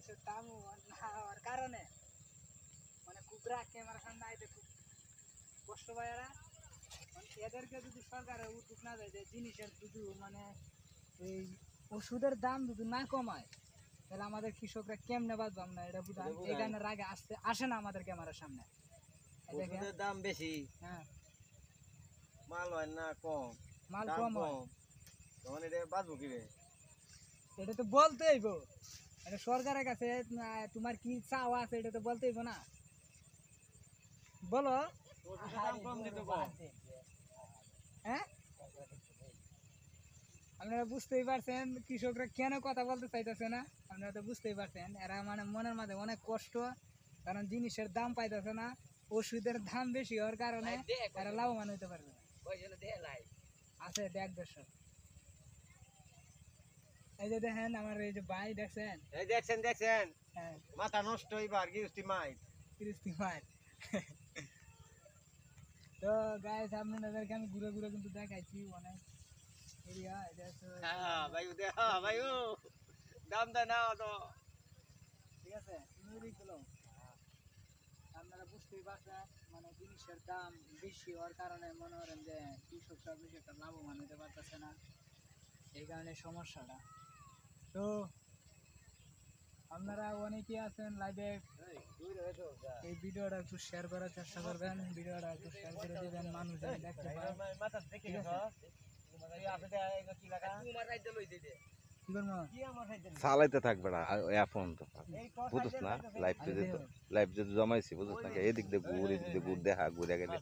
জিনিসের দাম না হওয়ার কারণে মানে কুকুরা ক্যামেরার সামনে আইতে খুব কষ্ট পায় এরা। মানে এদেরকে যদি সরকারের উদ্যোগ না দেয় যে জিনিসের যদি মানে এই ওষুধের দাম যদি না কমায় তাহলে আমাদের কৃষকরা কেমনে বাঁচবাম না এটা বুঝান। এই গানের আগে আসে না আমাদের ক্যামেরার সামনে। ওষুধের দাম বেশি, হ্যাঁ মাল হয় না কম, মাল দাম কম হয়, কম, তখন এটা বাঁচবো কি রে? এটা তো বলতে হইব। এটা সরকারের কাছে তোমার কি চাওয়া আছে এটা তো বলতে হইব না, বলো। ওষুধের দাম কম দিত কম। হ্যাঁ আপনারা বুঝতেই পারছেন কৃষকরা কেন কথা বলতে চাইতেছে না। আপনারা তো বুঝতেই পারছেন এরা মানে মনের মাঝে অনেক কষ্ট, কারণ জিনিসের দাম পাইতেছে না, ওষুধের দাম বেশি হওয়ার কারণে এরা লাভবান হইতে পারবে না। আছে দেখ দর্শক, এই যে দেখেন আমার এই যে ভাই দেখছেন, এই দেখছেন দেখছেন, হ্যাঁ মাথা নষ্ট হইবার গিরস্তি মাই। ফিরিস্তি ভাই। তো গাইস আপনাদেরকে আমি ঘুরে ঘুরে কিন্তু দেখাইছি অনেক এরিয়া। এটা তো হ্যাঁ ভাইও দে, হ্যাঁ ভাইও দাম দেয় না তো। ঠিক আছে, নদীগুলো আপনারা বুঝতেই পারছেন মানে জিনিসের দাম বেশি হওয়ার কারণে মনে করেন যে কৃষকরা বেশি একটা লাভবান হতে পারতেছে না, এই কারণে সমস্যাটা। তো আপনারা অনেকেই আছেন লাইভে, এই ভিডিওটা একটু শেয়ার করার চেষ্টা করবেন, ভিডিওটা একটু শেয়ার করে দেবেন, মানুষ যেন দেখতে পায়। ঠিক আছে কি করবো চালাইতে থাকবে না এখন তো বুঝছ না লাইভ যদি জমাইছি বুঝছ না এদিক দিয়ে ঘুর এদিক দিয়ে ঘুর দেখা ঘুরে গেলে